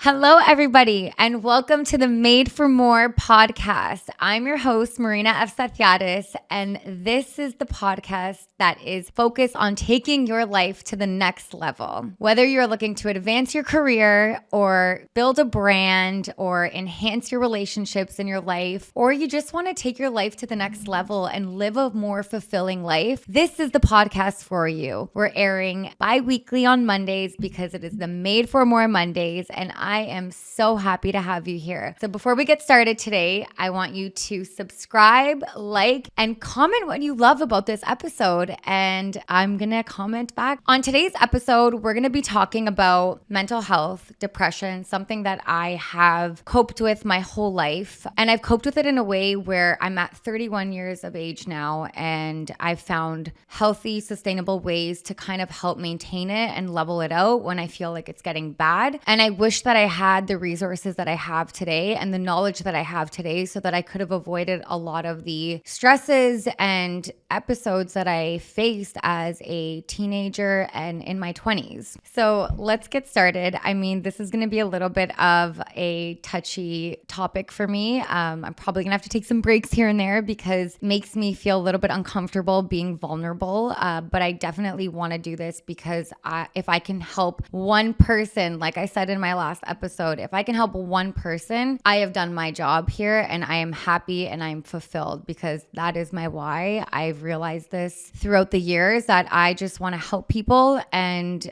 Hello, everybody, and welcome to the Made for More podcast. I'm your host, Marina F. Sathiadis, and this is the podcast that is focused on taking your life to the next level. Whether you're looking to advance your career or build a brand or enhance your relationships in your life, or you just want to take your life to the next level and live a more fulfilling life, this is the podcast for you. We're airing bi-weekly on Mondays because it is the Made for More Mondays, and I am so happy to have you here. So before we get started today, I want you to subscribe, like, and comment what you love about this episode. And I'm going to comment back. On today's episode, we're going to be talking about mental health, depression, something that I have coped with my whole life. And I've coped with it in a way where I'm at 31 years of age now, and I've found healthy, sustainable ways to kind of help maintain it and level it out when I feel like it's getting bad. And I wish that I had the resources that I have today and the knowledge that I have today so that I could have avoided a lot of the stresses and episodes that I faced as a teenager and in my 20s. So let's get started. I mean, this is going to be a little bit of a touchy topic for me. I'm probably going to have to take some breaks here and there because it makes me feel a little bit uncomfortable being vulnerable. But I definitely want to do this because if I can help one person, like I said in my last episode, if I can help one person, I have done my job here and I am happy and I'm fulfilled because that is my why. I've realized this throughout the years that I just want to help people, and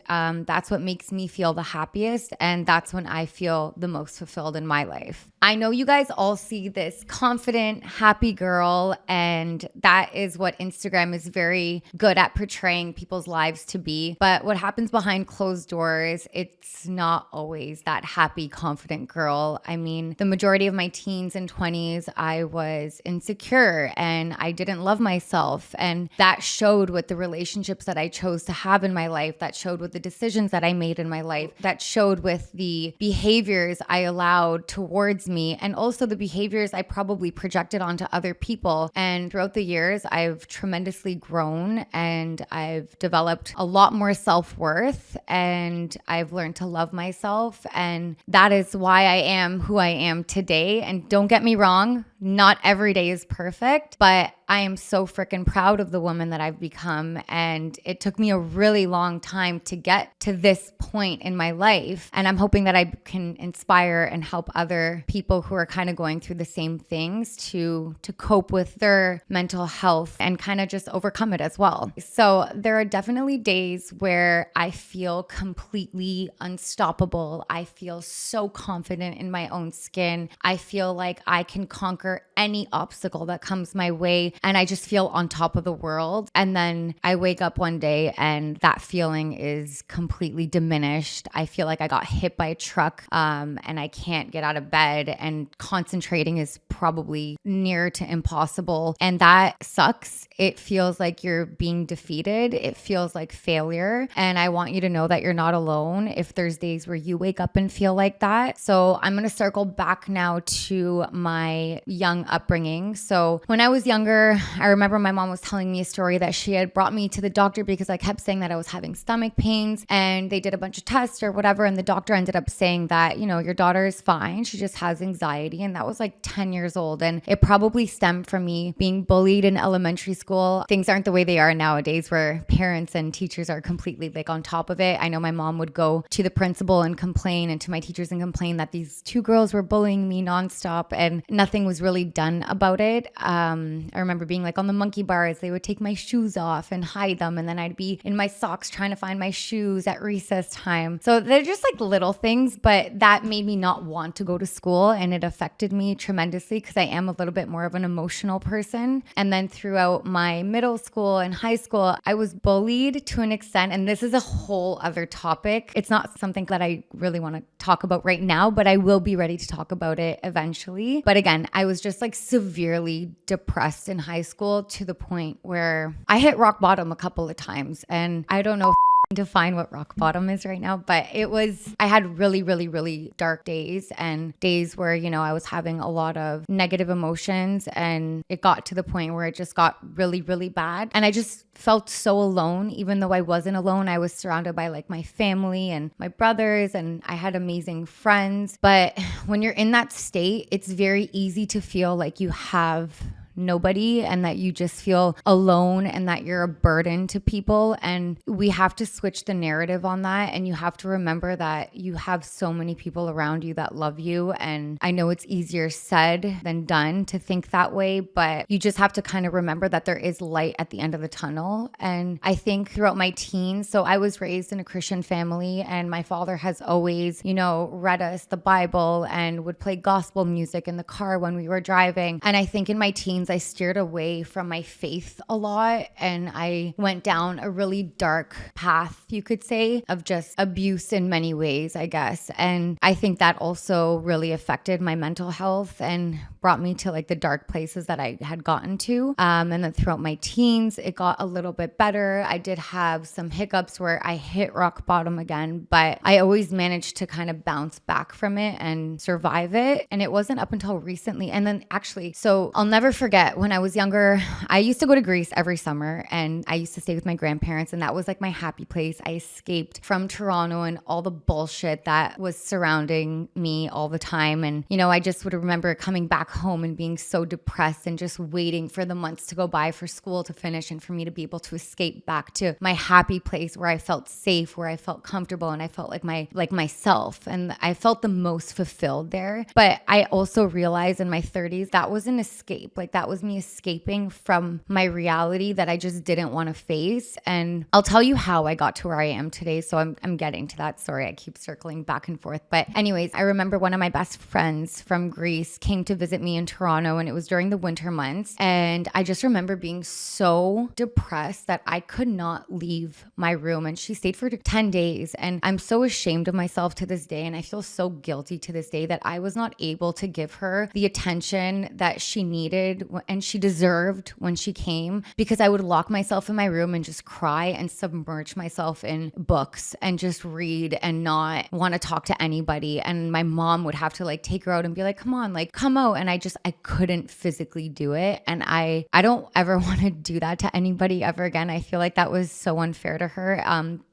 that's what makes me feel the happiest, and that's when I feel the most fulfilled in my life. I know you guys all see this confident, happy girl, and that is what Instagram is very good at portraying people's lives to be. But what happens behind closed doors, it's not always that happy, confident girl. I mean, the majority of my teens and 20s, I was insecure and I didn't love myself. And that showed with the relationships that I chose to have in my life, that showed with the decisions that I made in my life, that showed with the behaviors I allowed towards me, and also the behaviors I probably projected onto other people. And throughout the years, I've tremendously grown and I've developed a lot more self-worth, and I've learned to love myself. And that is why I am who I am today. And don't get me wrong, not every day is perfect, but I am so freaking proud of the woman that I've become. And it took me a really long time to get to this point in my life. And I'm hoping that I can inspire and help other people who are kind of going through the same things to cope with their mental health and kind of just overcome it as well. So there are definitely days where I feel completely unstoppable. I feel so confident in my own skin. I feel like I can conquer any obstacle that comes my way, and I just feel on top of the world. And then I wake up one day and that feeling is completely diminished. I feel like I got hit by a truck and I can't get out of bed, and concentrating is probably near to impossible. And that sucks. It feels like you're being defeated. It feels like failure. And I want you to know that you're not alone if there's days where you wake up and feel like that. So I'm going to circle back now to my young upbringing. So when I was younger, I remember my mom was telling me a story that she had brought me to the doctor because I kept saying that I was having stomach pains, and they did a bunch of tests or whatever. And the doctor ended up saying that, your daughter is fine. She just has anxiety. And that was like 10 years old. And it probably stemmed from me being bullied in elementary school. Things aren't the way they are nowadays where parents and teachers are completely like on top of it. I know my mom would go to the principal and complain, and to my teachers and complain that these two girls were bullying me nonstop, and nothing was really done about it. I remember being like on the monkey bars, they would take my shoes off and hide them. And then I'd be in my socks trying to find my shoes at recess time. So they're just like little things, but that made me not want to go to school. And it affected me tremendously because I am a little bit more of an emotional person. And then throughout my middle school and high school, I was bullied to an extent. And this is a whole other topic. It's not something that I really want to talk about right now, but I will be ready to talk about it eventually. But again, I was just like severely depressed in high school to the point where I hit rock bottom a couple of times. And I don't know if define what rock bottom is right now, but I had really, really, really dark days and days where, I was having a lot of negative emotions, and it got to the point where it just got really, really bad. And I just felt so alone. Even though I wasn't alone, I was surrounded by like my family and my brothers, and I had amazing friends. But when you're in that state, it's very easy to feel like you have nobody and that you just feel alone and that you're a burden to people. And we have to switch the narrative on that. And you have to remember that you have so many people around you that love you. And I know it's easier said than done to think that way, but you just have to kind of remember that there is light at the end of the tunnel. And I think throughout my teens, so I was raised in a Christian family, and my father has always, read us the Bible and would play gospel music in the car when we were driving. And I think in my teens, I steered away from my faith a lot, and I went down a really dark path, you could say, of just abuse in many ways, I guess. And I think that also really affected my mental health and brought me to like the dark places that I had gotten to. And then throughout my teens, it got a little bit better. I did have some hiccups where I hit rock bottom again, but I always managed to kind of bounce back from it and survive it. And it wasn't up until recently. And then actually, so I'll never forget when I was younger, I used to go to Greece every summer, and I used to stay with my grandparents, and that was like my happy place. I escaped from Toronto and all the bullshit that was surrounding me all the time. And, I just would remember coming back home and being so depressed and just waiting for the months to go by for school to finish and for me to be able to escape back to my happy place where I felt safe, where I felt comfortable, and I felt like myself. And I felt the most fulfilled there. But I also realized in my 30s, that was an escape. Like that was me escaping from my reality that I just didn't want to face. And I'll tell you how I got to where I am today. So I'm getting to that. Sorry, I keep circling back and forth. But anyways, I remember one of my best friends from Greece came to visit me in Toronto, and it was during the winter months. And I just remember being so depressed that I could not leave my room. And she stayed for 10 days. And I'm so ashamed of myself to this day. And I feel so guilty to this day that I was not able to give her the attention that she needed and she deserved when she came, because I would lock myself in my room and just cry and submerge myself in books and just read and not want to talk to anybody. And my mom would have to like take her out and be like, come on, like come out. And I couldn't physically do it. And I don't ever want to do that to anybody ever again. I feel like that was so unfair to her.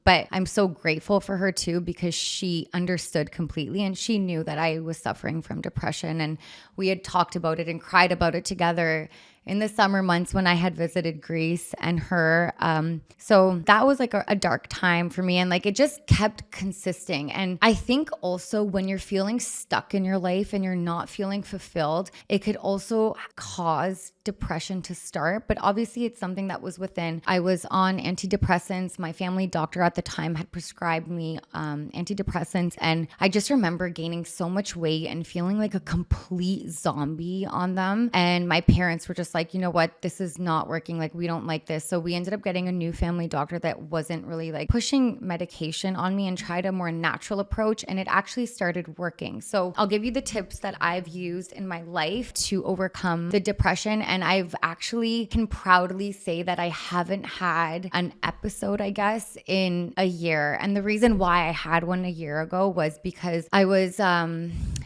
But I'm so grateful for her too, because she understood completely, and she knew that I was suffering from depression, and we had talked about it and cried about it together in the summer months when I had visited Greece and her. So that was like a dark time for me, and like it just kept consisting. And I think also when you're feeling stuck in your life and you're not feeling fulfilled, it could also cause depression to start. But obviously it's something that was within. I was on antidepressants. My family doctor at the time had prescribed me antidepressants, and I just remember gaining so much weight and feeling like a complete zombie on them. And my parents were just like, you know what, this is not working. Like, we don't like this. So we ended up getting a new family doctor that wasn't really like pushing medication on me and tried a more natural approach. And it actually started working. So I'll give you the tips that I've used in my life to overcome the depression. And I've actually can proudly say that I haven't had an episode, I guess, in a year. And the reason why I had one a year ago was because I was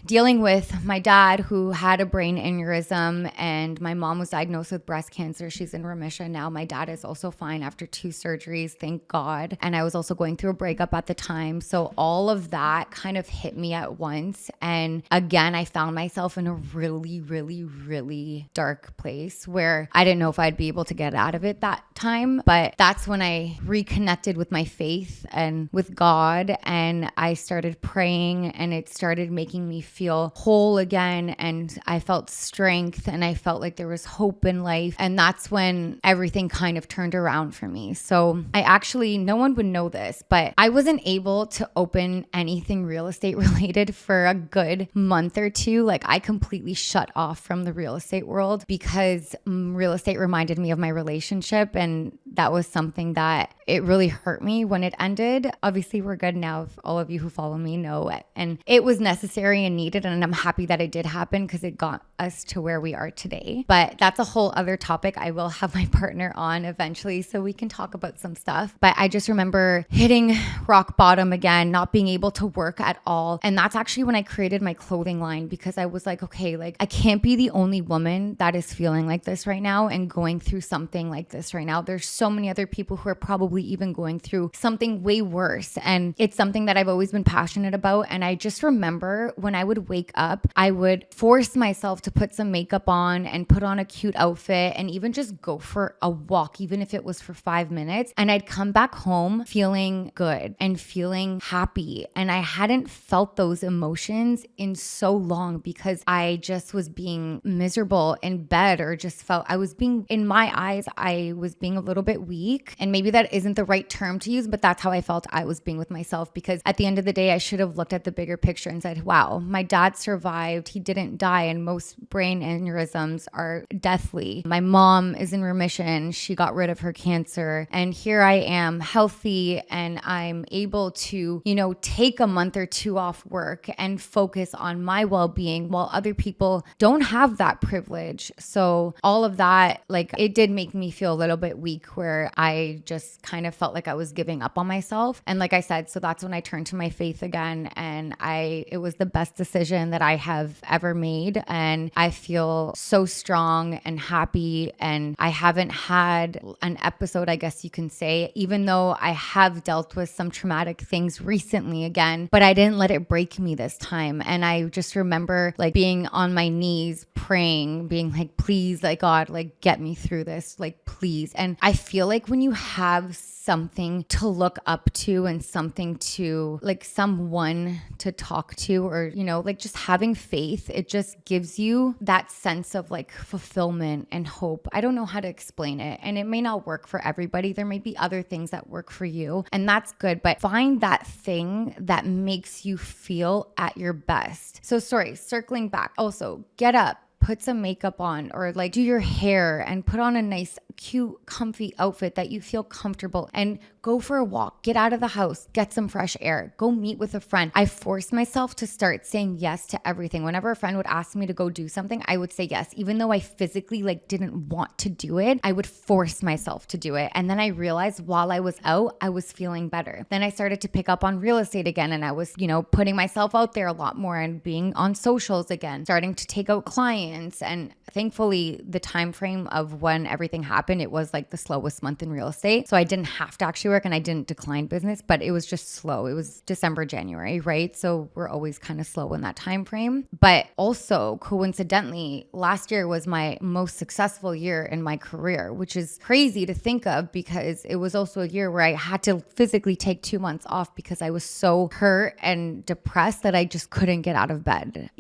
dealing with my dad, who had a brain aneurysm, and my mom was diagnosed with breast cancer. She's in remission now. My dad is also fine after 2 surgeries, thank God. And I was also going through a breakup at the time. So all of that kind of hit me at once. And again, I found myself in a really, really, really dark place where I didn't know if I'd be able to get out of it that time. But that's when I reconnected with my faith and with God. And I started praying, and it started making me feel whole again. And I felt strength, and I felt like there was hope in life. And that's when everything kind of turned around for me. So I actually, no one would know this, but I wasn't able to open anything real estate related for a good month or two. Like, I completely shut off from the real estate world because real estate reminded me of my relationship. And that was something that it really hurt me when it ended. Obviously, we're good now. If all of you who follow me know it. And it was necessary and needed. And I'm happy that it did happen because it got us to where we are today. But that's a whole other topic. I will have my partner on eventually so we can talk about some stuff. But I just remember hitting rock bottom again, not being able to work at all. And that's actually when I created my clothing line, because I was like, okay, like I can't be the only woman that is feeling like this right now and going through something like this right now. There's so many other people who are probably even going through something way worse. And it's something that I've always been passionate about. And I just remember when I would wake up, I would force myself to put some makeup on and put on a cute outfit and even just go for a walk, even if it was for 5 minutes. And I'd come back home feeling good and feeling happy. And I hadn't felt those emotions in so long because I just was being miserable in bed, or just felt I was being, in my eyes, I was being a little bit weak. And maybe that isn't the right term to use, but that's how I felt I was being with myself, because at the end of the day, I should have looked at the bigger picture and said, wow, my dad survived. He didn't die. And most brain aneurysms are deathly. My mom is in remission. She got rid of her cancer. And here I am, healthy, and I'm able to, take a month or two off work and focus on my well-being, while other people don't have that privilege. So all of that, like, it did make me feel a little bit weak, where I just kind of felt like I was giving up on myself. And like I said, so that's when I turned to my faith again. And it was the best decision that I have ever made. And I feel so strong and happy. And I haven't had an episode, I guess you can say, even though I have dealt with some traumatic things recently again, but I didn't let it break me this time. And I just remember like being on my knees praying, being like, please, like, God, like, get me through this, like, please. And I feel like when you have something to look up to and something to, like, someone to talk to, or, like, just having faith, it just gives you that sense of like fulfillment and hope. I don't know how to explain it, and it may not work for everybody. There may be other things that work for you, and that's good, but find that thing that makes you feel at your best. So circling back, also get up, put some makeup on, or like do your hair and put on a nice, cute, comfy outfit that you feel comfortable, and go for a walk, get out of the house, get some fresh air, go meet with a friend. I forced myself to start saying yes to everything. Whenever a friend would ask me to go do something, I would say yes. Even though I physically like didn't want to do it, I would force myself to do it. And then I realized while I was out, I was feeling better. Then I started to pick up on real estate again, and I was, putting myself out there a lot more and being on socials again, starting to take out clients. And thankfully, the time frame of when everything happened, it was like the slowest month in real estate. So I didn't have to actually work, and I didn't decline business, but it was just slow. It was December, January, right? So we're always kind of slow in that time frame. But also, coincidentally, last year was my most successful year in my career, which is crazy to think of, because it was also a year where I had to physically take 2 months off because I was so hurt and depressed that I just couldn't get out of bed.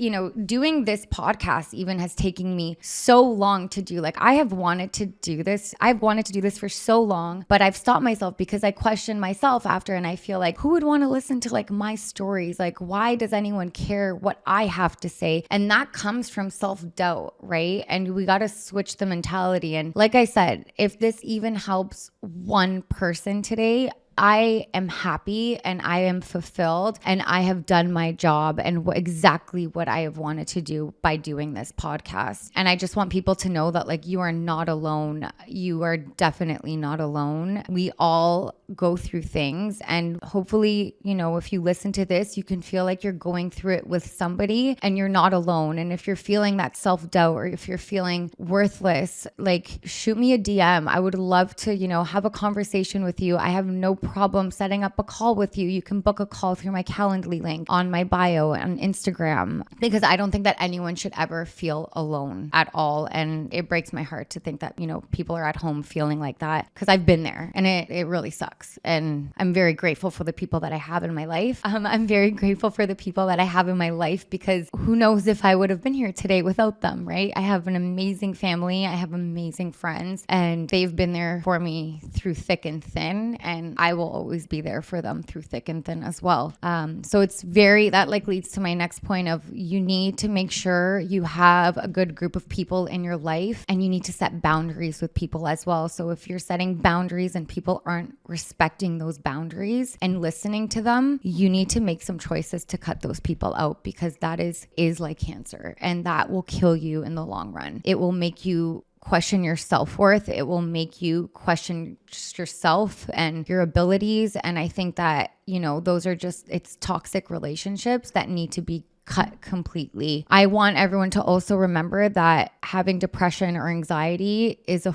Doing this podcast even has taken me so long to do. Like, I have wanted to do this. I've wanted to do this for so long, but I've stopped myself because I question myself after, and I feel like, who would want to listen to like my stories? Like, why does anyone care what I have to say? And that comes from self-doubt, right? And we got to switch the mentality. And like I said, if this even helps one person today, I am happy and I am fulfilled, and I have done my job and exactly what I have wanted to do by doing this podcast. And I just want people to know that, like, you are not alone. You are definitely not alone. We all go through things, and hopefully, if you listen to this, you can feel like you're going through it with somebody and you're not alone. And if you're feeling that self-doubt, or if you're feeling worthless, like, shoot me a DM. I would love to, have a conversation with you. I have no problem setting up a call with you. You can book a call through my Calendly link on my bio on Instagram, because I don't think that anyone should ever feel alone at all. And it breaks my heart to think that, people are at home feeling like that, because I've been there, and it really sucks. And I'm very grateful for the people that I have in my life. I'm very grateful for the people that I have in my life, because who knows if I would have been here today without them, right? I have an amazing family. I have amazing friends, and they've been there for me through thick and thin. And I I will always be there for them through thick and thin as well. So it's that like leads to my next point of you need to make sure you have a good group of people in your life, and you need to set boundaries with people as well. So if you're setting boundaries and people aren't respecting those boundaries and listening to them, you need to make some choices to cut those people out, because that is like cancer, and that will kill you in the long run. It will make you question your self-worth. It will make you question just yourself and your abilities. And I think that, those are it's toxic relationships that need to be cut completely. I want everyone to also remember that having depression or anxiety is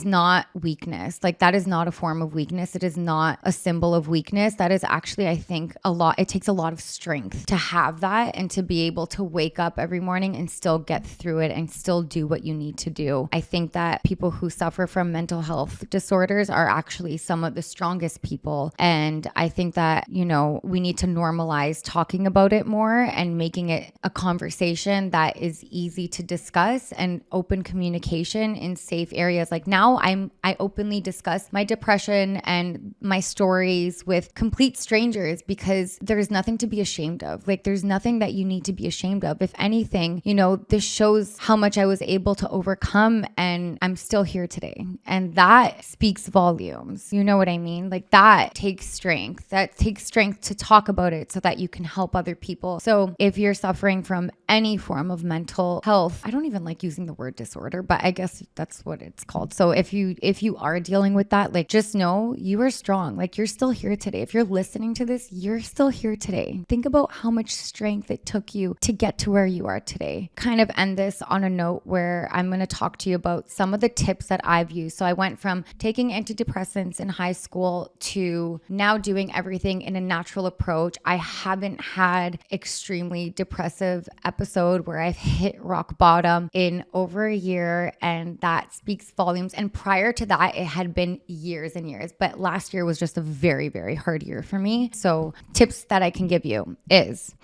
not weakness. Like, that is not a form of weakness. It is not a symbol of weakness. That is actually, I think, it takes a lot of strength to have that and to be able to wake up every morning and still get through it and still do what you need to do. I think that people who suffer from mental health disorders are actually some of the strongest people. And I think that, we need to normalize talking about it more and making it a conversation that is easy to discuss, and open communication in safe areas. Like now I openly discuss my depression and my stories with complete strangers, because there's nothing to be ashamed of. Like, there's nothing that you need to be ashamed of. If anything, this shows how much I was able to overcome, and I'm still here today. And that speaks volumes. You know what I mean? Like, that takes strength. That takes strength to talk about it so that you can help other people. So if you're suffering from any form of mental health, I don't even like using the word disorder, but I guess that's what it's called. So if you are dealing with that, like, just know you are strong. Like, you're still here today. If you're listening to this, you're still here today. Think about how much strength it took you to get to where you are today. Kind of end this on a note where I'm going to talk to you about some of the tips that I've used. So I went from taking antidepressants in high school to now doing everything in a natural approach. I haven't had extremely depressive episode where I've hit rock bottom in over a year, and that speaks volumes. And prior to that, it had been years and years, but last year was just a very, very hard year for me. So tips that I can give you is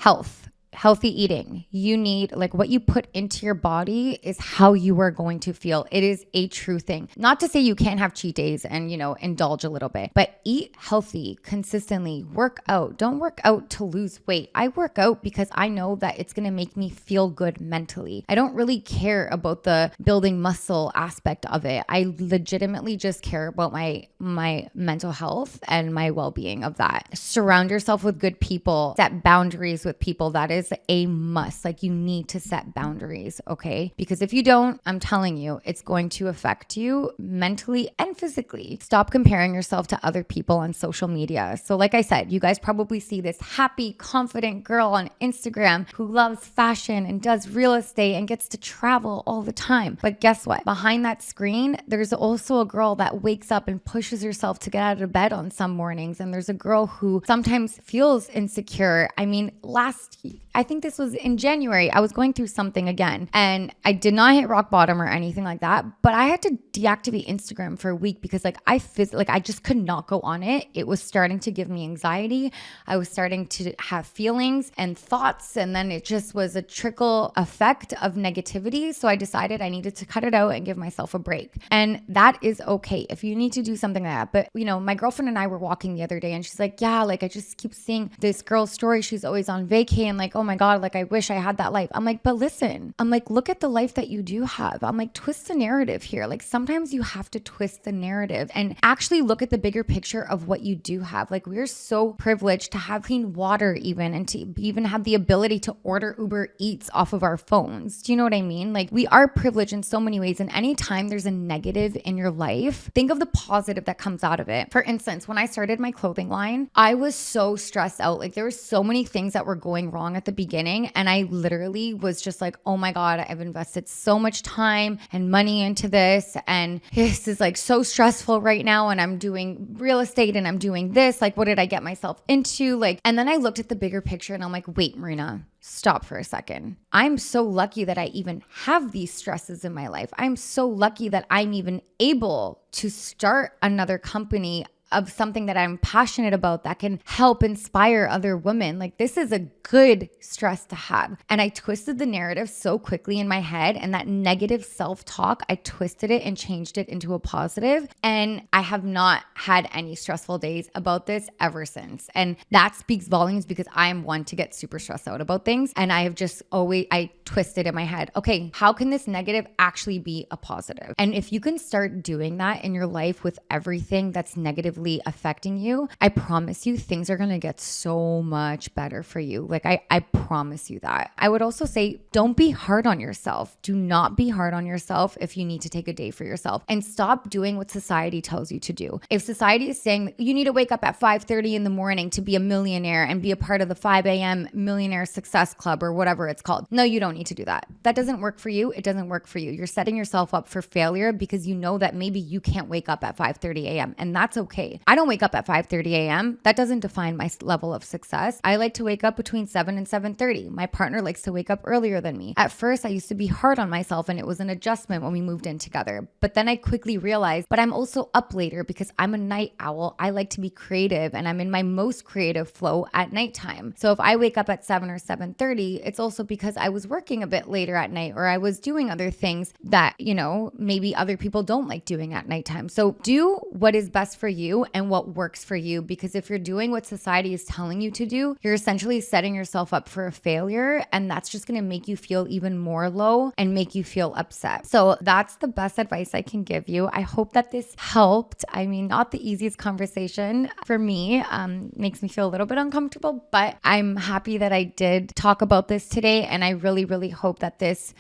healthy eating. You need, like, what you put into your body is how you are going to feel. It is a true thing. Not to say you can't have cheat days and, indulge a little bit, but eat healthy consistently. Work out. Don't work out to lose weight. I work out because I know that it's going to make me feel good mentally. I don't really care about the building muscle aspect of it. I legitimately just care about my mental health and my well-being of that. Surround yourself with good people. Set boundaries with people. That is a must. Like, you need to set boundaries, okay? Because if you don't, I'm telling you, it's going to affect you mentally and physically. Stop comparing yourself to other people on social media. So like I said, you guys probably see this happy, confident girl on Instagram who loves fashion and does real estate and gets to travel all the time. But guess what? Behind that screen, there's also a girl that wakes up and pushes herself to get out of bed on some mornings. And there's a girl who sometimes feels insecure. I mean, I think this was in January, I was going through something again, and I did not hit rock bottom or anything like that, but I had to deactivate Instagram for a week because I just could not go on it. It was starting to give me anxiety. I was starting to have feelings and thoughts, and then it just was a trickle effect of negativity. So I decided I needed to cut it out and give myself a break. And that is okay if you need to do something like that. But my girlfriend and I were walking the other day, and she's like, yeah, like, I just keep seeing this girl's story. She's always on vacay, and like, oh my God, like, I wish I had that life. I'm like, but listen, I'm like, look at the life that you do have. I'm like, twist the narrative here. Like, sometimes you have to twist the narrative and actually look at the bigger picture of what you do have. Like, we're so privileged to have clean water even, and to even have the ability to order Uber Eats off of our phones. Do you know what I mean? Like, we are privileged in so many ways. And anytime there's a negative in your life, think of the positive that comes out of it. For instance, when I started my clothing line, I was so stressed out. Like, there were so many things that were going wrong at the beginning. And I literally was just like, oh my God, I've invested so much time and money into this, and this is like so stressful right now. And I'm doing real estate and I'm doing this. Like, what did I get myself into? Like, and then I looked at the bigger picture and I'm like, wait, Marina, stop for a second. I'm so lucky that I even have these stresses in my life. I'm so lucky that I'm even able to start another company of something that I'm passionate about that can help inspire other women. Like, this is a good stress to have. And I twisted the narrative so quickly in my head, and that negative self-talk, I twisted it and changed it into a positive. And I have not had any stressful days about this ever since. And that speaks volumes because I'm one to get super stressed out about things. And I have just always, I twisted in my head, okay, how can this negative actually be a positive? And if you can start doing that in your life with everything that's negatively affecting you, I promise you things are going to get so much better for you. Like, I promise you that. I would also say, don't be hard on yourself. Do not be hard on yourself if you need to take a day for yourself, and stop doing what society tells you to do. If society is saying that you need to wake up at 5:30 in the morning to be a millionaire and be a part of the 5 a.m. millionaire success club or whatever it's called, no, you don't need to do that. That doesn't work for you. It doesn't work for you. You're setting yourself up for failure because you know that maybe you can't wake up at 5:30 a.m. and that's okay. I don't wake up at 5:30 a.m. That doesn't define my level of success. I like to wake up between 7 and 7:30. My partner likes to wake up earlier than me. At first, I used to be hard on myself, and it was an adjustment when we moved in together. But then I quickly realized, but I'm also up later because I'm a night owl. I like to be creative, and I'm in my most creative flow at nighttime. So if I wake up at 7 or 7:30, it's also because I was working a bit later at night, or I was doing other things that, maybe other people don't like doing at nighttime. So do what is best for you and what works for you, because if you're doing what society is telling you to do, you're essentially setting yourself up for a failure, and that's just going to make you feel even more low and make you feel upset. So that's the best advice I can give you. I hope that this helped. I mean, not the easiest conversation for me, makes me feel a little bit uncomfortable, but I'm happy that I did talk about this today. And I really, really hope that this,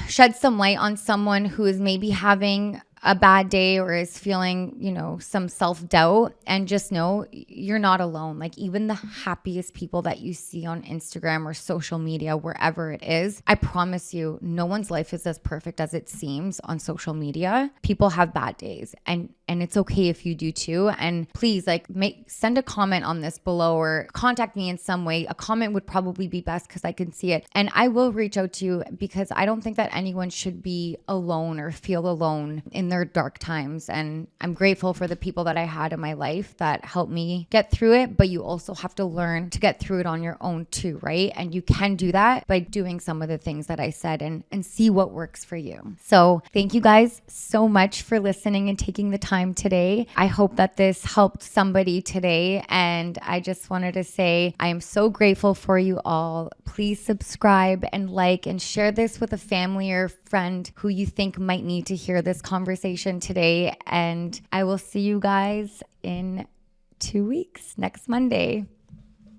sheds some light on someone who is maybe having a bad day or is feeling, some self-doubt, and just know you're not alone. Like, even the happiest people that you see on Instagram or social media, wherever it is, I promise you, no one's life is as perfect as it seems on social media. People have bad days, and it's okay if you do too. And please, send a comment on this below or contact me in some way. A comment would probably be best because I can see it. And I will reach out to you, because I don't think that anyone should be alone or feel alone in their dark times. And I'm grateful for the people that I had in my life that helped me get through it. But you also have to learn to get through it on your own too, right? And you can do that by doing some of the things that I said, and see what works for you. So thank you guys so much for listening and taking the time today. I hope that this helped somebody today. And I just wanted to say, I am so grateful for you all. Please subscribe and like and share this with a family or friend who you think might need to hear this conversation today. And I will see you guys in 2 weeks, next Monday.